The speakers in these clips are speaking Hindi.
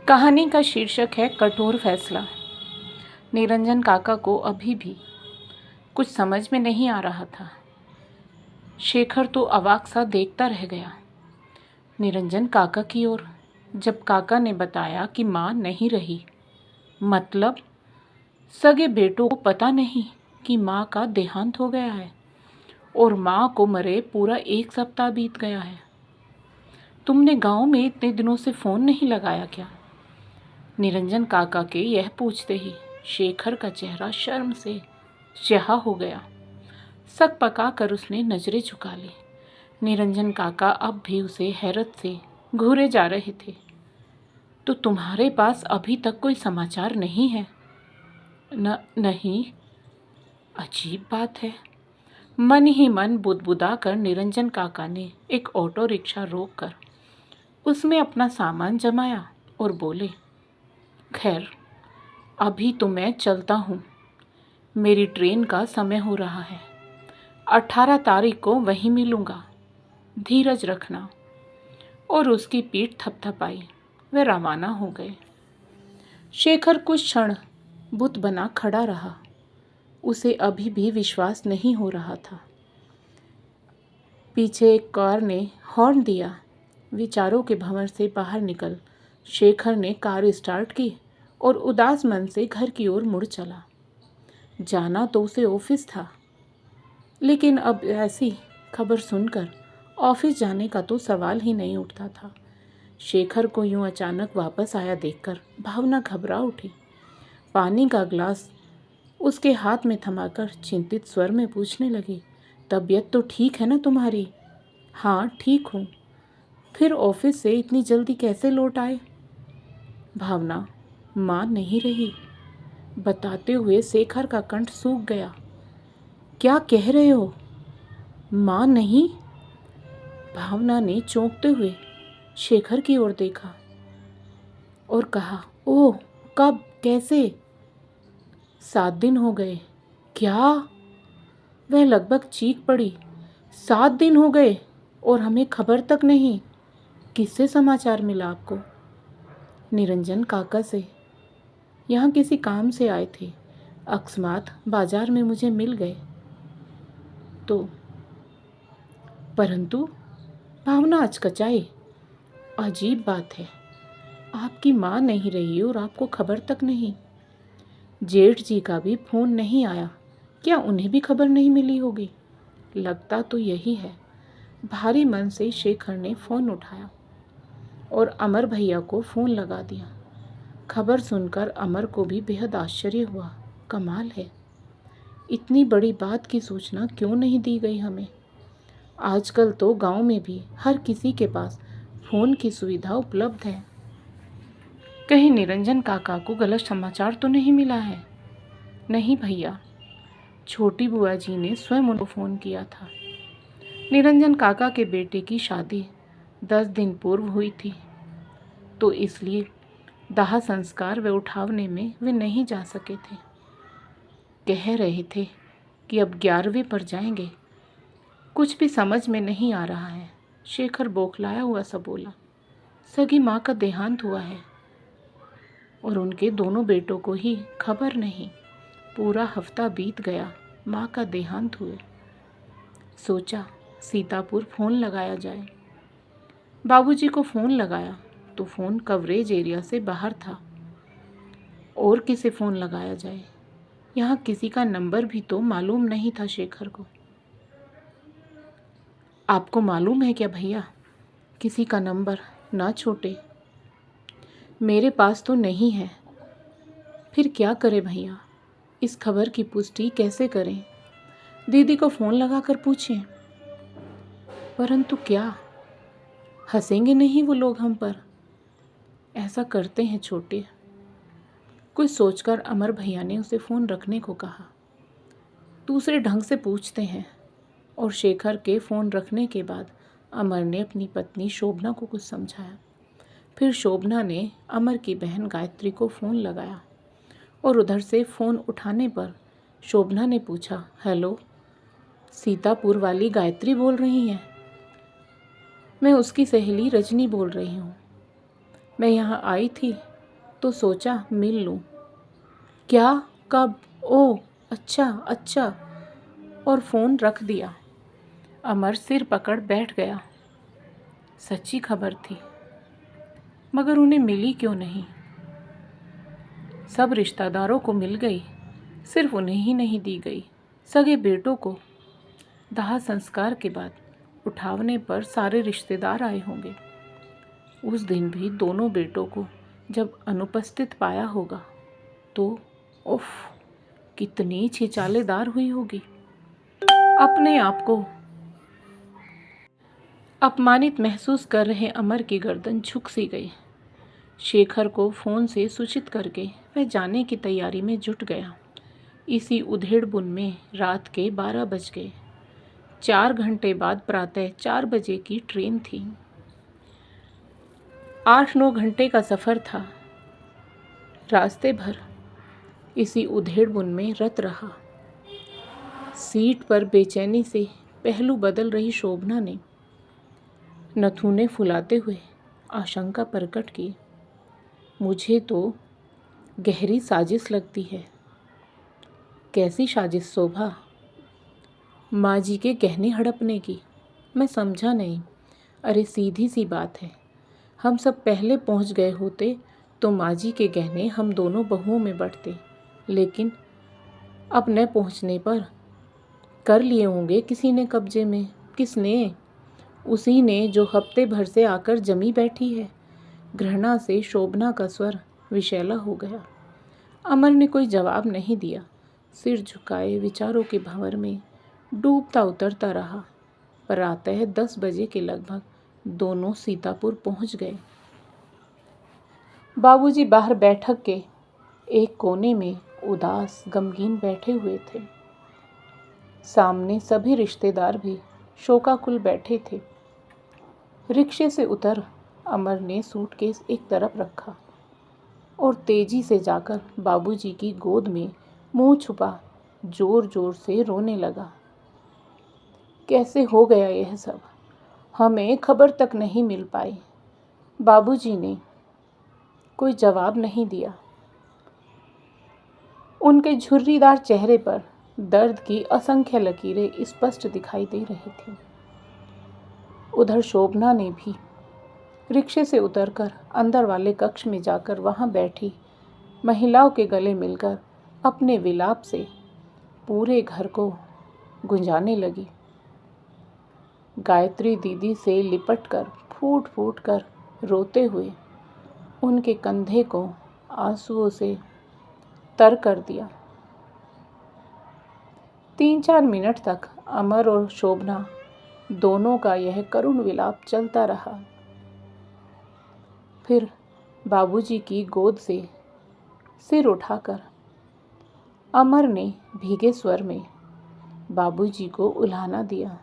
कहानी का शीर्षक है कठोर फैसला। निरंजन काका को अभी भी कुछ समझ में नहीं आ रहा था। शेखर तो अवाक सा देखता रह गया निरंजन काका की ओर। जब काका ने बताया कि माँ नहीं रही, मतलब सगे बेटों को पता नहीं कि माँ का देहांत हो गया है और माँ को मरे पूरा 1 सप्ताह बीत गया है। तुमने गांव में इतने दिनों से फ़ोन नहीं लगाया क्या? निरंजन काका के यह पूछते ही शेखर का चेहरा शर्म से स्याह हो गया। सक पका कर उसने नजरें झुका ली। निरंजन काका अब भी उसे हैरत से घूरे जा रहे थे। तो तुम्हारे पास अभी तक कोई समाचार नहीं है? नहीं। अजीब बात है। मन ही मन बुदबुदा कर निरंजन काका ने एक ऑटो रिक्शा रोक कर उसमें अपना सामान जमाया और बोले, खैर अभी तो मैं चलता हूँ, मेरी ट्रेन का समय हो रहा है। 18 तारीख को वहीं मिलूँगा, धीरज रखना। और उसकी पीठ थपथपाई, वे रवाना हो गए। शेखर कुछ क्षण बुत बना खड़ा रहा। उसे अभी भी विश्वास नहीं हो रहा था। पीछे एक कार ने हॉर्न दिया। विचारों के भंवर से बाहर निकल शेखर ने कार स्टार्ट की और उदास मन से घर की ओर मुड़ चला। जाना तो उसे ऑफिस था, लेकिन अब ऐसी खबर सुनकर ऑफिस जाने का तो सवाल ही नहीं उठता था। शेखर को यूं अचानक वापस आया देखकर भावना घबरा उठी। पानी का ग्लास उसके हाथ में थमाकर चिंतित स्वर में पूछने लगी, तबीयत तो ठीक है ना तुम्हारी? हाँ ठीक हूँ। फिर ऑफिस से इतनी जल्दी कैसे लौट आए? भावना, माँ नहीं रही, बताते हुए शेखर का कंठ सूख गया। क्या कह रहे हो? माँ नहीं? भावना ने चौंकते हुए शेखर की ओर देखा और कहा, ओह कब, कैसे? 7 दिन हो गए। क्या? वह लगभग चीख पड़ी। 7 दिन हो गए और हमें खबर तक नहीं। किससे समाचार मिला आपको? निरंजन काका से। यहाँ किसी काम से आए थे, अकस्मात बाजार में मुझे मिल गए तो। परंतु भावना अचकचाई। अजीब बात है, आपकी माँ नहीं रही और आपको खबर तक नहीं। जेठ जी का भी फोन नहीं आया, क्या उन्हें भी खबर नहीं मिली होगी? लगता तो यही है। भारी मन से शेखर ने फ़ोन उठाया और अमर भैया को फ़ोन लगा दिया। खबर सुनकर अमर को भी बेहद आश्चर्य हुआ। कमाल है, इतनी बड़ी बात की सूचना क्यों नहीं दी गई हमें? आजकल तो गांव में भी हर किसी के पास फ़ोन की सुविधा उपलब्ध है। कहीं निरंजन काका को गलत समाचार तो नहीं मिला है? नहीं भैया, छोटी बुआ जी ने स्वयं उनको फ़ोन किया था। निरंजन काका के बेटे की शादी 10 दिन पूर्व हुई थी, तो इसलिए दाह संस्कार व उठावने में वे नहीं जा सके थे। कह रहे थे कि अब 11वें पर जाएंगे। कुछ भी समझ में नहीं आ रहा है। शेखर बौखलाया हुआ सा बोला, सगी माँ का देहांत हुआ है और उनके दोनों बेटों को ही खबर नहीं। पूरा हफ्ता बीत गया माँ का देहांत हुए। सोचा सीतापुर फ़ोन लगाया जाए। बाबूजी को फ़ोन लगाया तो फ़ोन कवरेज एरिया से बाहर था। और किसे फ़ोन लगाया जाए? यहाँ किसी का नंबर भी तो मालूम नहीं था शेखर को। आपको मालूम है क्या भैया किसी का नंबर? ना छोटे, मेरे पास तो नहीं है। फिर क्या करें भैया, इस खबर की पुष्टि कैसे करें? दीदी को फ़ोन लगाकर पूछें। परंतु क्या, हंसेंगे नहीं वो लोग हम पर? ऐसा करते हैं छोटे। कुछ सोचकर अमर भैया ने उसे फ़ोन रखने को कहा। दूसरे ढंग से पूछते हैं। और शेखर के फ़ोन रखने के बाद अमर ने अपनी पत्नी शोभना को कुछ समझाया। फिर शोभना ने अमर की बहन गायत्री को फ़ोन लगाया और उधर से फ़ोन उठाने पर शोभना ने पूछा, हेलो, सीतापुर वाली गायत्री बोल रही हैं? मैं उसकी सहेली रजनी बोल रही हूँ। मैं यहाँ आई थी तो सोचा मिल लूँ। क्या? कब? ओह अच्छा अच्छा, और फ़ोन रख दिया। अमर सिर पकड़ बैठ गया। सच्ची खबर थी, मगर उन्हें मिली क्यों नहीं? सब रिश्तेदारों को मिल गई, सिर्फ उन्हें ही नहीं दी गई। सगे बेटों को दाह संस्कार के बाद उठावने पर सारे रिश्तेदार आए होंगे। उस दिन भी दोनों बेटों को जब अनुपस्थित पाया होगा तो उफ, कितनी छिचालेदार हुई होगी। अपने आप को अपमानित महसूस कर रहे अमर की गर्दन झुक सी गई। शेखर को फ़ोन से सूचित करके वह जाने की तैयारी में जुट गया। इसी उधेड़-बुन में रात के 12 बज गए। 4 घंटे बाद प्रातः 4 बजे की ट्रेन थी। 8-9 घंटे का सफ़र था। रास्ते भर इसी उधेड़-बुन में रत रहा। सीट पर बेचैनी से पहलू बदल रही शोभना ने नथुने फुलाते हुए आशंका प्रकट की। मुझे तो गहरी साजिश लगती है। कैसी साजिश शोभा? माँ जी के गहने हड़पने की? मैं समझा नहीं। अरे सीधी सी बात है, हम सब पहले पहुँच गए होते तो माँ जी के गहने हम दोनों बहुओं में बँटते, लेकिन अब न पहुँचने पर कर लिए होंगे किसी ने कब्जे में। किसने? उसी ने जो हफ्ते भर से आकर जमी बैठी है। घृणा से शोभना का स्वर विषैला हो गया। अमर ने कोई जवाब नहीं दिया, सिर झुकाए विचारों के भंवर में डूबता उतरता रहा। प्रातः 10 बजे के लगभग दोनों सीतापुर पहुंच गए। बाबूजी बाहर बैठक के एक कोने में उदास गमगीन बैठे हुए थे। सामने सभी रिश्तेदार भी शोकाकुल बैठे थे। रिक्शे से उतर अमर ने सूटकेस एक तरफ रखा और तेजी से जाकर बाबूजी की गोद में मुंह छुपा जोर जोर से रोने लगा। कैसे हो गया यह सब? हमें खबर तक नहीं मिल पाई। बाबूजी ने कोई जवाब नहीं दिया। उनके झुर्रीदार चेहरे पर दर्द की असंख्य लकीरें स्पष्ट दिखाई दे रही थीं। उधर शोभना ने भी रिक्शे से उतरकर अंदर वाले कक्ष में जाकर वहां बैठी महिलाओं के गले मिलकर अपने विलाप से पूरे घर को गुंजाने लगी। गायत्री दीदी से लिपटकर फूट फूट कर रोते हुए उनके कंधे को आंसुओं से तर कर दिया। 3-4 मिनट तक अमर और शोभना दोनों का यह करुण विलाप चलता रहा। फिर बाबूजी की गोद से सिर उठाकर अमर ने भीगे स्वर में बाबूजी को उल्हाना दिया।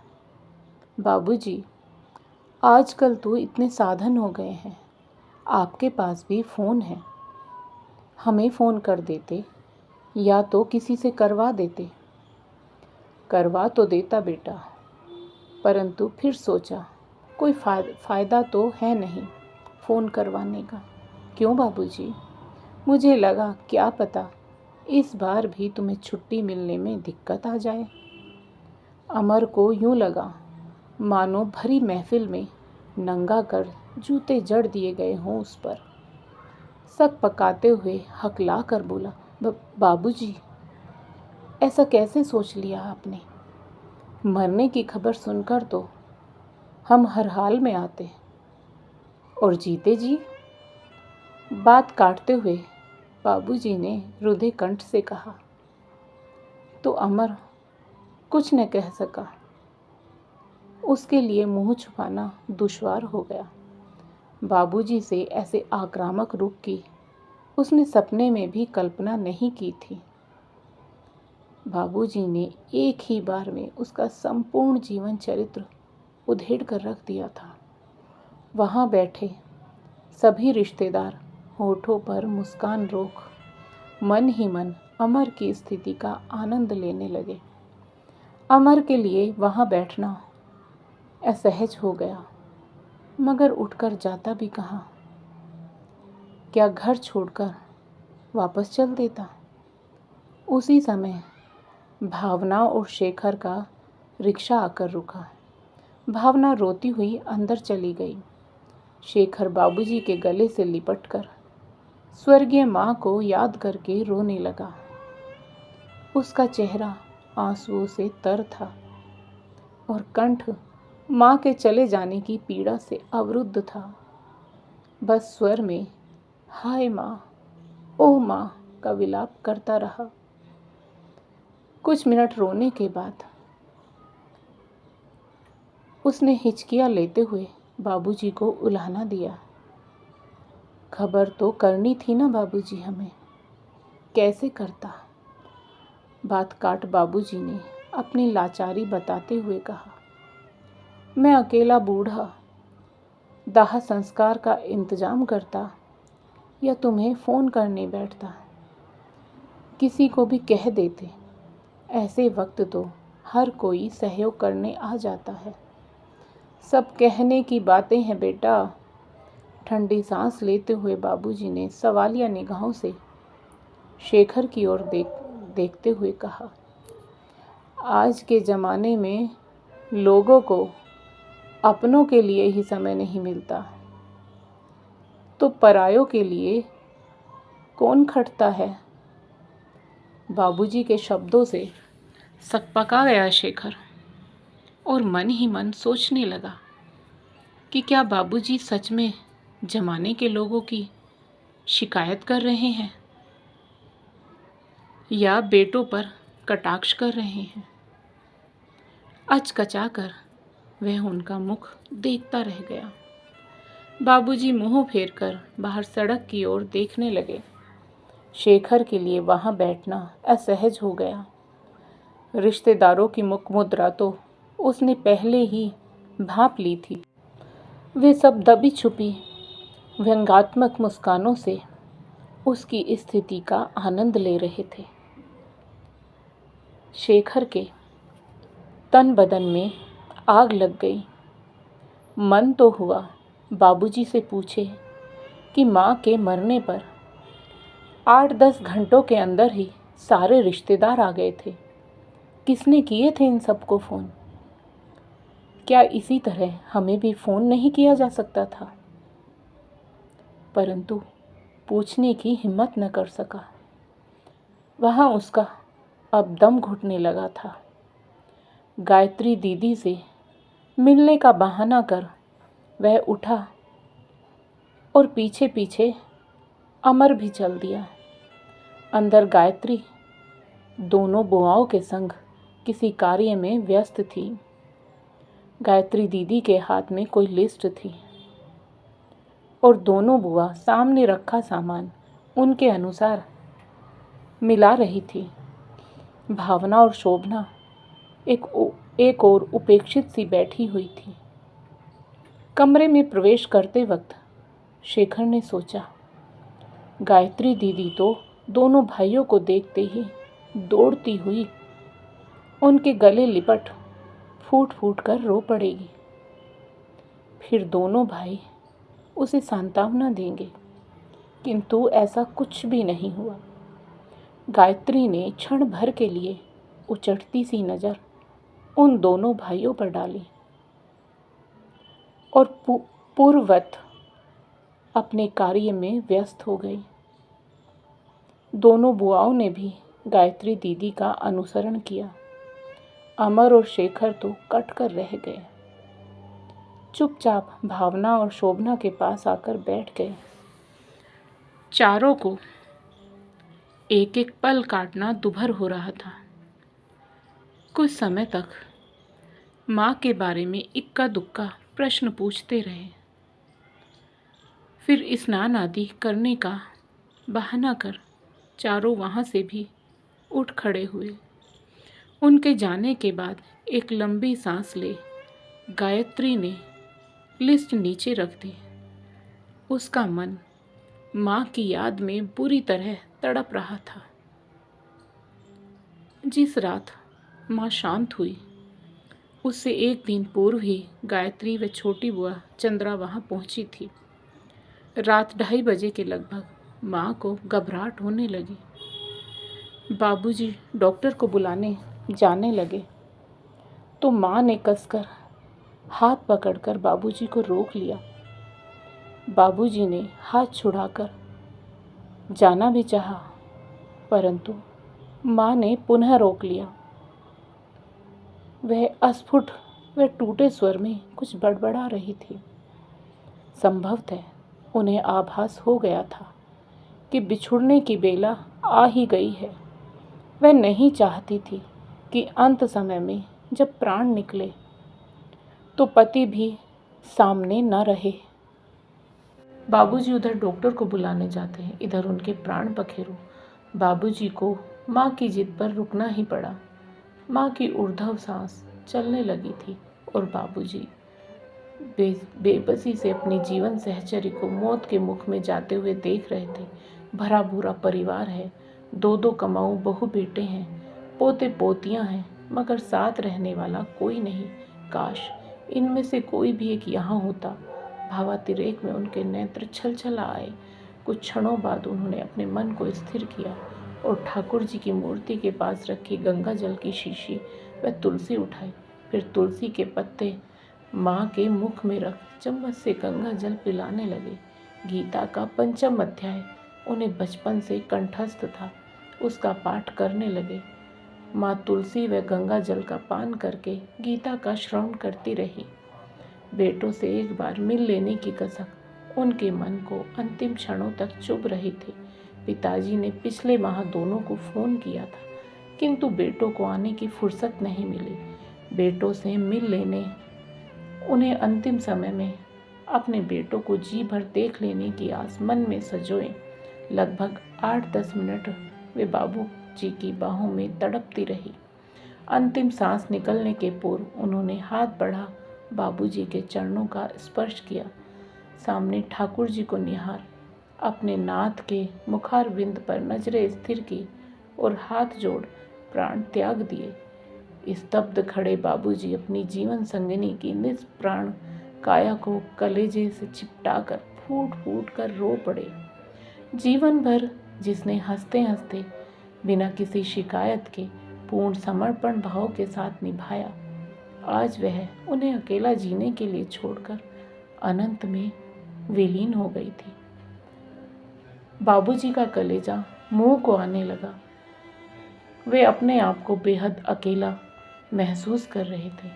बाबूजी, आजकल तो इतने साधन हो गए हैं, आपके पास भी फ़ोन है। हमें फ़ोन कर देते या तो किसी से करवा देते। करवा तो देता बेटा, परंतु फिर सोचा कोई फ़ायदा तो है नहीं फ़ोन करवाने का। क्यों बाबूजी? मुझे लगा क्या पता इस बार भी तुम्हें छुट्टी मिलने में दिक्कत आ जाए। अमर को यूं लगा मानो भरी महफिल में नंगा कर जूते जड़ दिए गए हों उस पर। सक पकाते हुए हकला कर बोला, बाबूजी, ऐसा कैसे सोच लिया आपने? मरने की खबर सुनकर तो हम हर हाल में आते। और जीते जी? बात काटते हुए बाबूजी ने रुधे कंठ से कहा। तो अमर कुछ न कह सका। उसके लिए मुंह छुपाना दुश्वार हो गया। बाबूजी से ऐसे आक्रामक रूप की उसने सपने में भी कल्पना नहीं की थी। बाबूजी ने एक ही बार में उसका संपूर्ण जीवन चरित्र उधेड़ कर रख दिया था। वहाँ बैठे सभी रिश्तेदार होठों पर मुस्कान रोक मन ही मन अमर की स्थिति का आनंद लेने लगे। अमर के लिए वहाँ बैठना असहज हो गया, मगर उठकर जाता भी कहाँ। क्या घर छोड़कर वापस चल देता? उसी समय भावना और शेखर का रिक्शा आकर रुका। भावना रोती हुई अंदर चली गई। शेखर बाबूजी के गले से लिपटकर स्वर्गीय माँ को याद करके रोने लगा। उसका चेहरा आंसुओं से तर था और कंठ माँ के चले जाने की पीड़ा से अवरुद्ध था। बस स्वर में हाय माँ, ओह माँ का विलाप करता रहा। कुछ मिनट रोने के बाद उसने हिचकियाँ लेते हुए बाबूजी को उल्हाना दिया। खबर तो करनी थी ना बाबूजी हमें, कैसे करता? बात काट बाबूजी ने अपनी लाचारी बताते हुए कहा, मैं अकेला बूढ़ा दाह संस्कार का इंतजाम करता या तुम्हें फ़ोन करने बैठता, किसी को भी कह देते। ऐसे वक्त तो हर कोई सहयोग करने आ जाता है। सब कहने की बातें हैं बेटा। ठंडी सांस लेते हुए बाबूजी ने सवालिया निगाहों से शेखर की ओर देखते हुए कहा, आज के ज़माने में लोगों को अपनों के लिए ही समय नहीं मिलता, तो परायों के लिए कौन खटता है? बाबूजी के शब्दों से सकपका गया शेखर और मन ही मन सोचने लगा कि क्या बाबूजी सच में जमाने के लोगों की शिकायत कर रहे हैं या बेटों पर कटाक्ष कर रहे हैं। अचकचाकर वह उनका मुख देखता रह गया। बाबूजी मुंह फेरकर बाहर सड़क की ओर देखने लगे। शेखर के लिए वहां बैठना असहज हो गया। रिश्तेदारों की मुख मुद्रा तो उसने पहले ही भांप ली थी। वे सब दबी छुपी व्यंग्यात्मक मुस्कानों से उसकी स्थिति का आनंद ले रहे थे। शेखर के तन बदन में आग लग गई। मन तो हुआ बाबूजी से पूछे कि माँ के मरने पर 8-10 घंटों के अंदर ही सारे रिश्तेदार आ गए थे, किसने किए थे इन सबको फ़ोन? क्या इसी तरह हमें भी फ़ोन नहीं किया जा सकता था? परंतु पूछने की हिम्मत न कर सका। वहाँ उसका अब दम घुटने लगा था। गायत्री दीदी से मिलने का बहाना कर वह उठा और पीछे पीछे अमर भी चल दिया। अंदर गायत्री दोनों बुआओं के संग किसी कार्य में व्यस्त थी। गायत्री दीदी के हाथ में कोई लिस्ट थी और दोनों बुआ सामने रखा सामान उनके अनुसार मिला रही थी। भावना और शोभना एक और उपेक्षित सी बैठी हुई थी। कमरे में प्रवेश करते वक्त शेखर ने सोचा, गायत्री दीदी तो दोनों भाइयों को देखते ही दौड़ती हुई उनके गले लिपट फूट फूट कर रो पड़ेगी। फिर दोनों भाई उसे सांत्वना देंगे, किंतु ऐसा कुछ भी नहीं हुआ। गायत्री ने क्षण भर के लिए उचटती सी नज़र उन दोनों भाइयों पर डाली और पूर्ववत अपने कार्य में व्यस्त हो गई। दोनों बुआओं ने भी गायत्री दीदी का अनुसरण किया। अमर और शेखर तो कट कर रह गए। चुपचाप भावना और शोभना के पास आकर बैठ गए। चारों को एक एक पल काटना दुभर हो रहा था। कुछ समय तक माँ के बारे में इक्का दुक्का प्रश्न पूछते रहे। फिर स्नान आदि करने का बहाना कर चारों वहाँ से भी उठ खड़े हुए। उनके जाने के बाद एक लंबी सांस ले गायत्री ने लिस्ट नीचे रख दी। उसका मन माँ की याद में बुरी तरह तड़प रहा था। जिस रात माँ शांत हुई उससे एक दिन पूर्व ही गायत्री व छोटी बुआ चंद्रा वहाँ पहुँची थी। रात 2:30 के लगभग माँ को घबराहट होने लगी। बाबूजी डॉक्टर को बुलाने जाने लगे तो माँ ने कसकर हाथ पकड़कर बाबूजी को रोक लिया। बाबूजी ने हाथ छुड़ाकर जाना भी चाहा, परंतु माँ ने पुनः रोक लिया। वह अस्फुट व टूटे स्वर में कुछ बड़बड़ा रही थी। संभवतः उन्हें आभास हो गया था कि बिछुड़ने की बेला आ ही गई है। वह नहीं चाहती थी कि अंत समय में जब प्राण निकले तो पति भी सामने न रहे। बाबूजी उधर डॉक्टर को बुलाने जाते हैं, इधर उनके प्राण पखेरु। बाबूजी को माँ की जिद पर रुकना ही पड़ा। माँ की ऊर्ध्व सांस चलने लगी थी और बाबूजी बेबसी से अपनी जीवन सहचरी को मौत के मुख में जाते हुए देख रहे थे। भरा भूरा परिवार है, 2-2 कमाऊ बहू बेटे हैं, पोते पोतियां हैं, मगर साथ रहने वाला कोई नहीं। काश इनमें से कोई भी एक यहाँ होता। भावातिरेक में उनके नेत्र छलछला आए। कुछ क्षणों बाद उन्होंने अपने मन को स्थिर किया और ठाकुर जी की मूर्ति के पास रखी गंगा जल की शीशी व तुलसी उठाई। फिर तुलसी के पत्ते माँ के मुख में रख चम्मच से गंगा जल पिलाने लगे। गीता का 5वां अध्याय उन्हें बचपन से कंठस्थ था, उसका पाठ करने लगे। माँ तुलसी व गंगा जल का पान करके गीता का श्रवण करती रही। बेटों से एक बार मिल लेने की कसक उनके मन को अंतिम क्षणों तक चुभ रही थी। पिताजी ने पिछले माह दोनों को फोन किया था, किंतु बेटों को आने की फुर्सत नहीं मिली। बेटों से मिल लेने, उन्हें अंतिम समय में अपने बेटों को जी भर देख लेने की आस मन में सजोए। लगभग 8-10 मिनट वे बाबू जी की बाहों में तड़पती रही। अंतिम सांस निकलने के पूर्व उन्होंने हाथ बढ़ा बाबूजी के चरणों का स्पर्श किया। सामने ठाकुर जी को निहार अपने नाथ के मुखार बिंद पर नजरें स्थिर की और हाथ जोड़ प्राण त्याग दिए। स्तब्ध खड़े बाबूजी अपनी जीवन संगिनी की निष्प्राण काया को कलेजे से चिपटाकर फूट फूट कर रो पड़े। जीवन भर जिसने हंसते हंसते बिना किसी शिकायत के पूर्ण समर्पण भाव के साथ निभाया, आज वह उन्हें अकेला जीने के लिए छोड़कर अनंत में विलीन हो गई थी। बाबूजी का कलेजा मुंह को आने लगा। वे अपने आप को बेहद अकेला महसूस कर रहे थे।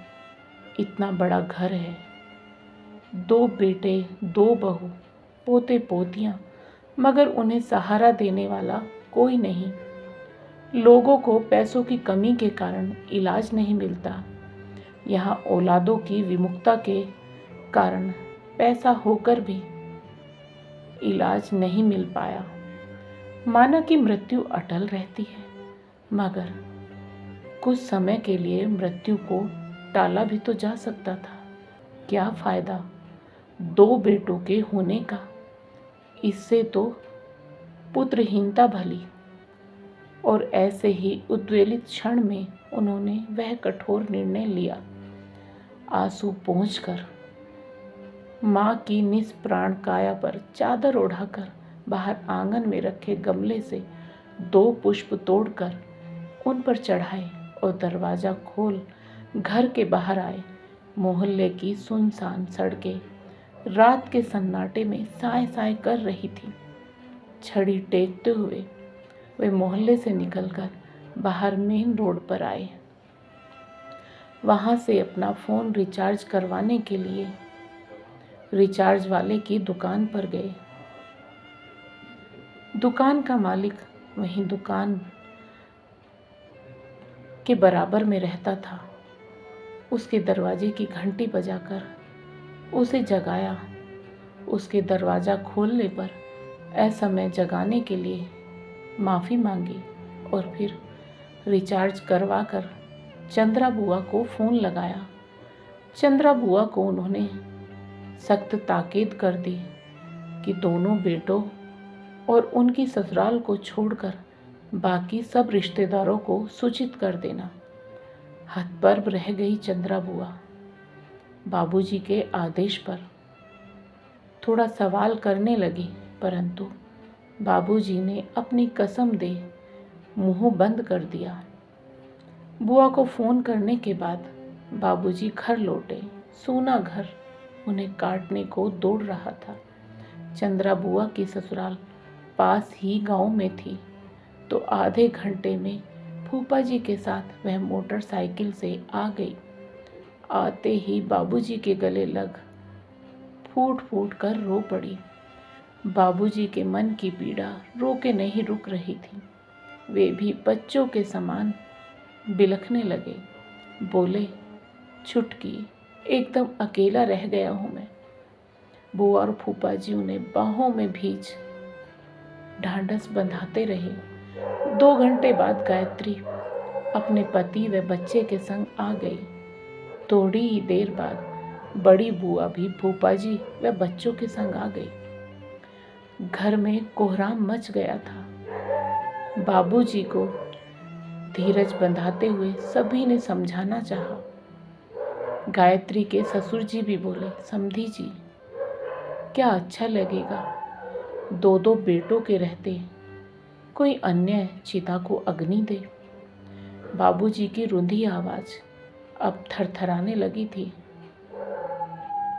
इतना बड़ा घर है, 2 बेटे, 2 बहू, पोते पोतियां, मगर उन्हें सहारा देने वाला कोई नहीं। लोगों को पैसों की कमी के कारण इलाज नहीं मिलता। यहाँ औलादों की विमुखता के कारण पैसा होकर भी इलाज नहीं मिल पाया। माना कि मृत्यु अटल रहती है, मगर कुछ समय के लिए मृत्यु को टाला भी तो जा सकता था। क्या फायदा 2 बेटों के होने का? इससे तो पुत्रहीनता भली। और ऐसे ही उद्वेलित क्षण में उन्होंने वह कठोर निर्णय लिया। आंसू पोंछकर माँ की निष्प्राण काया पर चादर ओढ़ाकर बाहर आंगन में रखे गमले से 2 पुष्प तोड़कर उन पर चढ़ाए और दरवाज़ा खोल घर के बाहर आए। मोहल्ले की सुनसान सड़कें रात के सन्नाटे में साए साए कर रही थी। छड़ी टेकते हुए वे मोहल्ले से निकलकर बाहर मेन रोड पर आए। वहाँ से अपना फ़ोन रिचार्ज करवाने के लिए रिचार्ज वाले की दुकान पर गए। दुकान का मालिक वहीं दुकान के बराबर में रहता था। उसके दरवाजे की घंटी बजाकर उसे जगाया। उसके दरवाज़ा खोलने पर असमय जगाने के लिए माफ़ी मांगी और फिर रिचार्ज करवाकर चंद्रा बुआ को फ़ोन लगाया। चंद्रा बुआ को उन्होंने सख्त ताकीद कर दी कि दोनों बेटों और उनकी ससुराल को छोड़कर बाकी सब रिश्तेदारों को सूचित कर देना। हतप्रभ रह गई चंद्रा बुआ। बाबूजी के आदेश पर थोड़ा सवाल करने लगी, परंतु बाबूजी ने अपनी कसम दे मुंह बंद कर दिया। बुआ को फ़ोन करने के बाद बाबूजी घर लौटे। सूना घर उन्हें काटने को दौड़ रहा था। चंद्रा बुआ की ससुराल पास ही गांव में थी, तो आधे घंटे में फूफा जी के साथ वह मोटरसाइकिल से आ गई। आते ही बाबूजी के गले लग फूट फूट कर रो पड़ी। बाबूजी के मन की पीड़ा रो के नहीं रुक रही थी। वे भी बच्चों के समान बिलखने लगे। बोले, छुटकी, एकदम अकेला रह गया हूँ मैं। बुआ और फूफा जी उन्हें बाहों में भींच ढांढस बंधाते रहे। 2 घंटे बाद गायत्री अपने पति व बच्चे के संग आ गई। थोड़ी ही देर बाद बड़ी बुआ भी फूफा जी व बच्चों के संग आ गई। घर में कोहराम मच गया था। बाबूजी को धीरज बंधाते हुए सभी ने समझाना चाहा। गायत्री के ससुर जी भी बोले, समधी जी, क्या अच्छा लगेगा 2-2 बेटों के रहते कोई अन्य चिता को अग्नि दे। बाबूजी की रुंधी आवाज अब थरथराने लगी थी।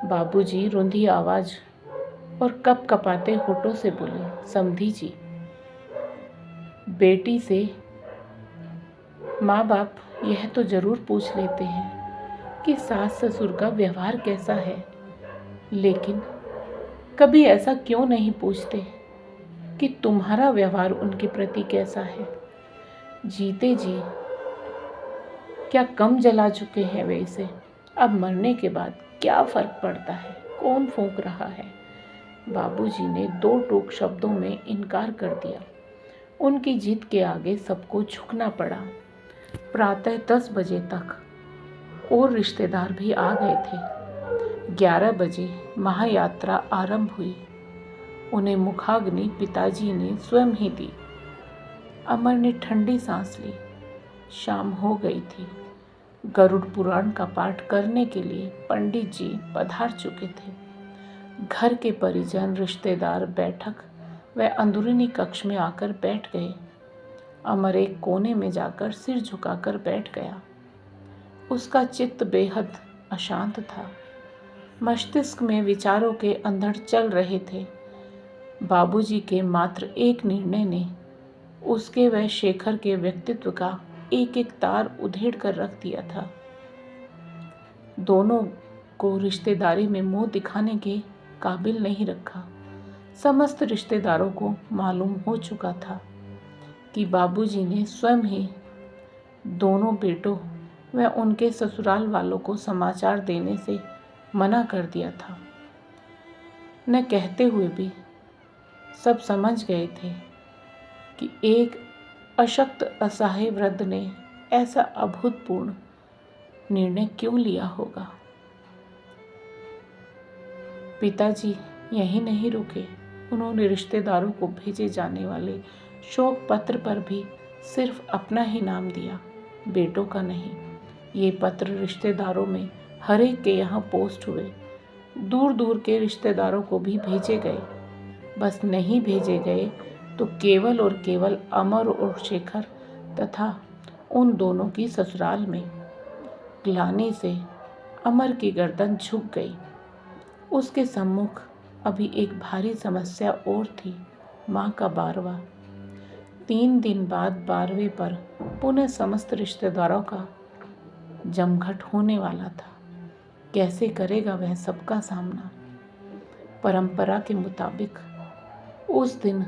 बाबूजी रुंधी आवाज और कपकपाते होठों से बोले, समधी जी, बेटी से माँ बाप यह तो जरूर पूछ लेते हैं कि सास ससुर का व्यवहार कैसा है, लेकिन कभी ऐसा क्यों नहीं पूछते कि तुम्हारा व्यवहार उनके प्रति कैसा है। जीते जी क्या कम जला चुके हैं वे इसे, अब मरने के बाद क्या फर्क पड़ता है, कौन फूंक रहा है। बाबूजी ने 2 टूक शब्दों में इनकार कर दिया। उनकी जिद के आगे सबको झुकना पड़ा। प्रातः 10 बजे तक और रिश्तेदार भी आ गए थे। 11 बजे महायात्रा आरंभ हुई। उन्हें मुखाग्नि पिताजी ने स्वयं ही दी। अमर ने ठंडी सांस ली। शाम हो गई थी। गरुड़ पुराण का पाठ करने के लिए पंडित जी पधार चुके थे। घर के परिजन रिश्तेदार बैठक व अंदरूनी कक्ष में आकर बैठ गए। अमर एक कोने में जाकर सिर झुकाकर बैठ गया। उसका चित्त बेहद अशांत था। मस्तिष्क में विचारों के अंधड़ चल रहे थे। बाबूजी के मात्र एक निर्णय ने उसके व शेखर के व्यक्तित्व का एक एक तार उधेड़ कर रख दिया था। दोनों को रिश्तेदारी में मुंह दिखाने के काबिल नहीं रखा। समस्त रिश्तेदारों को मालूम हो चुका था कि बाबूजी ने स्वयं ही दोनों बेटों व उनके ससुराल वालों को समाचार देने से मना कर दिया था। न कहते हुए भी सब समझ गए थे कि एक अशक्त असहाय वृद्ध ने ऐसा अभूतपूर्व निर्णय क्यों लिया होगा। पिताजी यहीं नहीं रुके। उन्होंने रिश्तेदारों को भेजे जाने वाले शोक पत्र पर भी सिर्फ अपना ही नाम दिया, बेटों का नहीं। ये पत्र रिश्तेदारों में हर एक के यहाँ पोस्ट हुए। दूर दूर के रिश्तेदारों को भी भेजे गए। बस नहीं भेजे गए तो केवल और केवल अमर और शेखर तथा उन दोनों की ससुराल में। ग्लानि से अमर की गर्दन झुक गई। उसके सम्मुख अभी एक भारी समस्या और थी, माँ का 12वां। 3 दिन बाद 12वें पर पुनः समस्त रिश्तेदारों का जमघट होने वाला था। कैसे करेगा वह सबका सामना। परंपरा के मुताबिक उस दिन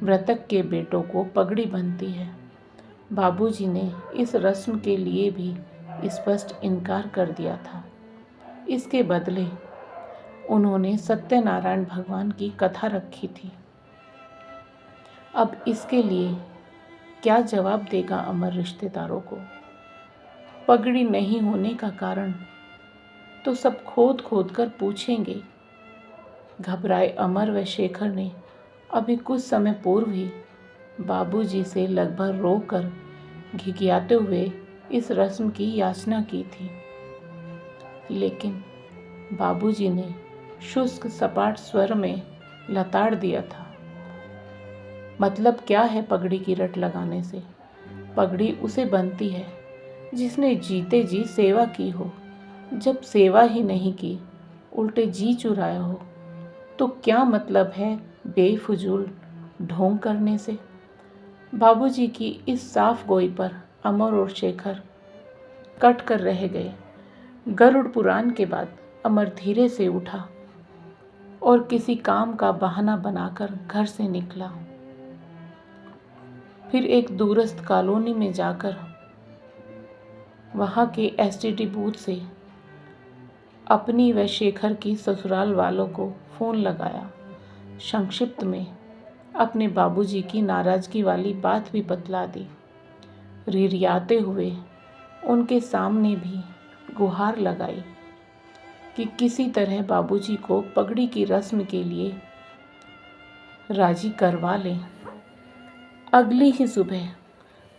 मृतक के बेटों को पगड़ी बनती है। बाबूजी ने इस रस्म के लिए भी स्पष्ट इनकार कर दिया था। इसके बदले उन्होंने सत्यनारायण भगवान की कथा रखी थी। अब इसके लिए क्या जवाब देगा अमर रिश्तेदारों को। पगड़ी नहीं होने का कारण तो सब खोद खोद कर पूछेंगे। घबराए अमर व शेखर ने अभी कुछ समय पूर्व ही बाबूजी से लगभग रोकर घिघियाते हुए इस रस्म की याचना की थी, लेकिन बाबूजी ने शुष्क सपाट स्वर में लताड़ दिया था। मतलब क्या है पगड़ी की रट लगाने से? पगड़ी उसे बनती है जिसने जीते जी सेवा की हो। जब सेवा ही नहीं की, उल्टे जी चुराया हो, तो क्या मतलब है बेफुजूल ढोंग करने से? बाबूजी की इस साफ गोई पर अमर और शेखर कट कर रह गए। गरुड़ पुराण के बाद अमर धीरे से उठा और किसी काम का बहाना बनाकर घर से निकला। फिर एक दूरस्थ कॉलोनी में जाकर वहाँ के एसटीडी बूथ से अपनी व शेखर की ससुराल वालों को फ़ोन लगाया। संक्षिप्त में अपने बाबूजी की नाराज़गी वाली बात भी बतला दी। रिरियाते हुए उनके सामने भी गुहार लगाई कि किसी तरह बाबूजी को पगड़ी की रस्म के लिए राजी करवा लें। अगली ही सुबह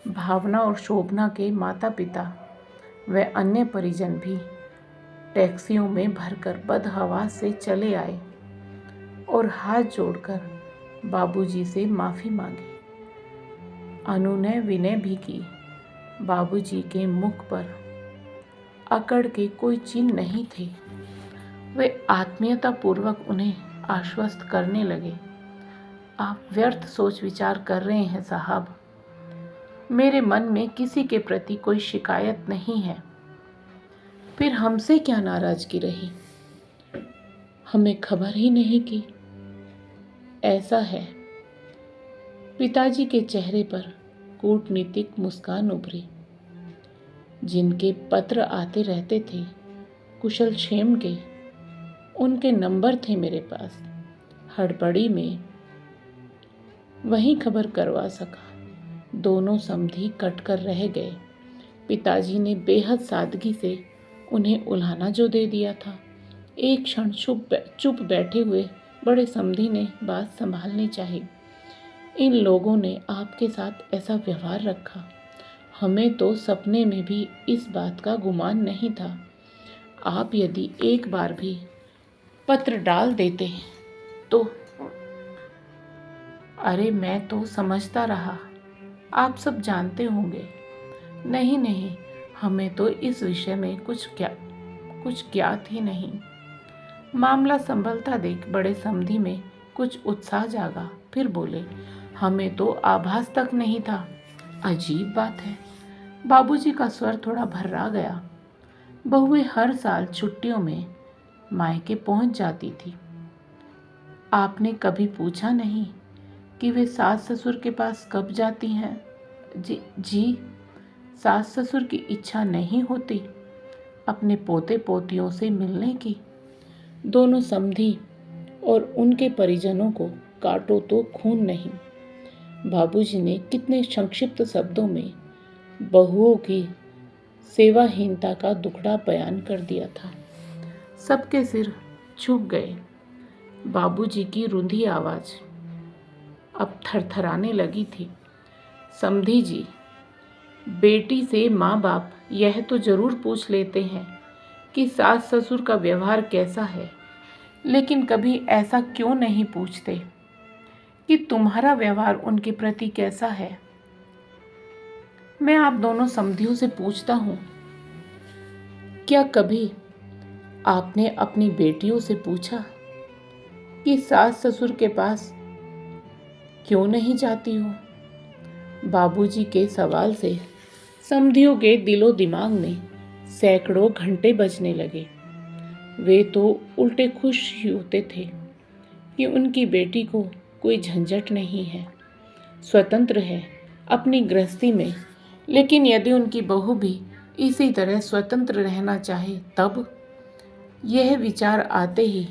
भावना और शोभना के माता पिता व अन्य परिजन भी टैक्सियों में भरकर बदहवास से चले आए और हाथ जोड़कर बाबूजी से माफ़ी मांगी। अनुनय विनय भी की। बाबूजी के मुख पर अकड़ के कोई चिन्ह नहीं थे। वे आत्मीयतापूर्वक उन्हें आश्वस्त करने लगे, आप व्यर्थ सोच विचार कर रहे हैं साहब। मेरे मन में किसी के प्रति कोई शिकायत नहीं है। फिर हमसे क्या नाराज़गी रही? हमें खबर ही नहीं की। ऐसा है। पिताजी के चेहरे पर कूटनीतिक मुस्कान उभरी। जिनके पत्र आते रहते थे कुशल क्षेम के, उनके नंबर थे मेरे पास। हड़बड़ी में वही खबर करवा सका। दोनों समधी कट कर रह गए। पिताजी ने बेहद सादगी से उन्हें उल्हाना जो दे दिया था। एक क्षण चुप बैठे हुए बड़े समधी ने बात संभालनी चाहिए। इन लोगों ने आपके साथ ऐसा व्यवहार रखा, हमें तो सपने में भी इस बात का गुमान नहीं था। आप यदि एक बार भी पत्र डाल देते तो। अरे मैं तो समझता रहा, आप सब जानते होंगे। नहीं नहीं, हमें तो इस विषय में कुछ ज्ञात ही नहीं। मामला संभलता देख बड़े समधी में कुछ उत्साह जागा। फिर बोले, हमें तो आभास तक नहीं था। अजीब बात है। बाबूजी का स्वर थोड़ा भर्रा गया। बहुएं हर साल छुट्टियों में मायके पहुंच जाती थी। आपने कभी पूछा नहीं कि वे सास ससुर के पास कब जाती हैं? जी, सास ससुर की इच्छा नहीं होती अपने पोते पोतियों से मिलने की। दोनों समधी और उनके परिजनों को काटो तो खून नहीं। बाबूजी ने कितने संक्षिप्त शब्दों में बहुओं की सेवाहीनता का दुखड़ा बयान कर दिया था। सबके सिर झुक गए। बाबूजी की रुंधी आवाज़ अब थरथराने लगी थी। समधी जी, बेटी से माँ बाप यह तो जरूर पूछ लेते हैं कि सास ससुर का व्यवहार कैसा है, लेकिन कभी ऐसा क्यों नहीं पूछते कि तुम्हारा व्यवहार उनके प्रति कैसा है? मैं आप दोनों समधियों से पूछता हूँ, क्या कभी आपने अपनी बेटियों से पूछा कि सास ससुर के पास क्यों नहीं जाती हो? बाबूजी के सवाल से समधियों के दिलो दिमाग में सैकड़ों घंटे बजने लगे। वे तो उल्टे खुश ही होते थे कि उनकी बेटी को कोई झंझट नहीं है, स्वतंत्र है अपनी गृहस्थी में। लेकिन यदि उनकी बहू भी इसी तरह स्वतंत्र रहना चाहे तब? यह विचार आते ही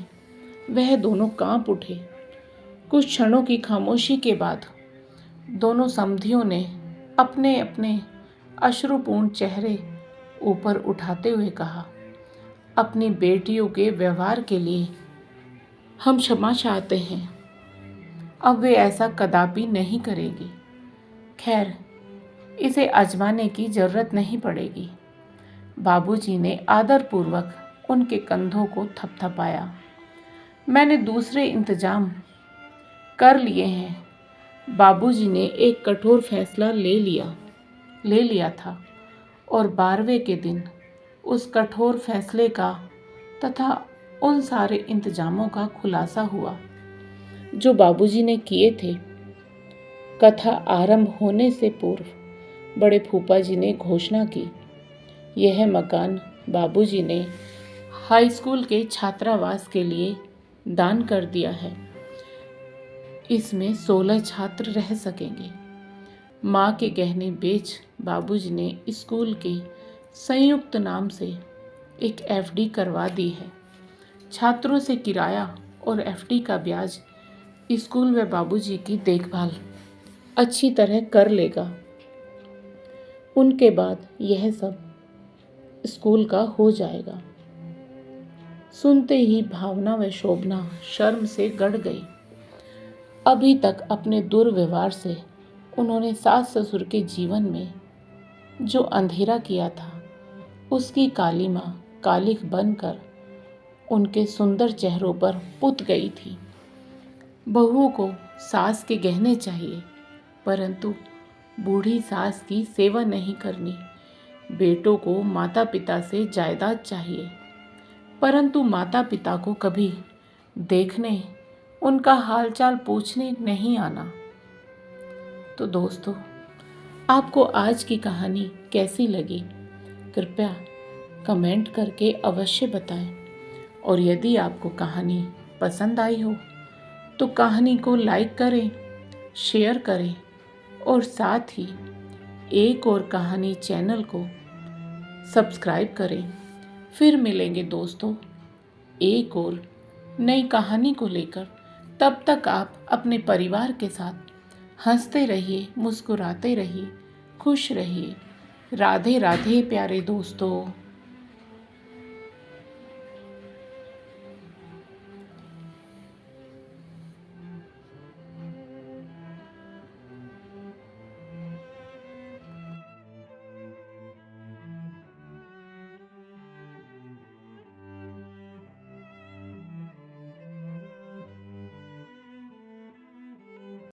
वह दोनों कांप उठे। कुछ क्षणों की खामोशी के बाद दोनों समधियों ने अपने अपने अश्रुपूर्ण चेहरे ऊपर उठाते हुए कहा, अपनी बेटियों के व्यवहार के लिए हम क्षमा चाहते हैं। अब वे ऐसा कदापि नहीं करेगी। खैर, इसे आजमाने की जरूरत नहीं पड़ेगी। बाबूजी ने आदरपूर्वक उनके कंधों को थपथपाया। मैंने दूसरे इंतजाम कर लिए हैं। बाबूजी ने एक कठोर फैसला ले लिया था और 12वें के दिन उस कठोर फैसले का तथा उन सारे इंतजामों का खुलासा हुआ जो बाबूजी ने किए थे। कथा आरंभ होने से पूर्व बड़े फूफा जी ने घोषणा की, यह मकान बाबूजी ने हाई स्कूल के छात्रावास के लिए दान कर दिया है। इसमें 16 छात्र रह सकेंगे। माँ के गहने बेच बाबूजी ने स्कूल के संयुक्त नाम से एक एफडी करवा दी है। छात्रों से किराया और एफडी का ब्याज स्कूल व बाबूजी की देखभाल अच्छी तरह कर लेगा। उनके बाद यह सब स्कूल का हो जाएगा। सुनते ही भावना व शोभना शर्म से गड़ गई। अभी तक अपने दुर्व्यवहार से उन्होंने सास ससुर के जीवन में जो अंधेरा किया था, उसकी कालिमा कालिख बनकर उनके सुंदर चेहरों पर पुत गई थी। बहुओं को सास के गहने चाहिए, परंतु बूढ़ी सास की सेवा नहीं करनी। बेटों को माता पिता से जायदाद चाहिए, परंतु माता पिता को कभी देखने, उनका हालचाल पूछने नहीं आना। तो दोस्तों, आपको आज की कहानी कैसी लगी? कृपया कमेंट करके अवश्य बताएं। और यदि आपको कहानी पसंद आई हो तो कहानी को लाइक करें, शेयर करें और साथ ही एक और कहानी चैनल को सब्सक्राइब करें। फिर मिलेंगे दोस्तों एक और नई कहानी को लेकर। तब तक आप अपने परिवार के साथ हंसते रहिए, मुस्कुराते रहिए, खुश रहिए। राधे राधे प्यारे दोस्तों।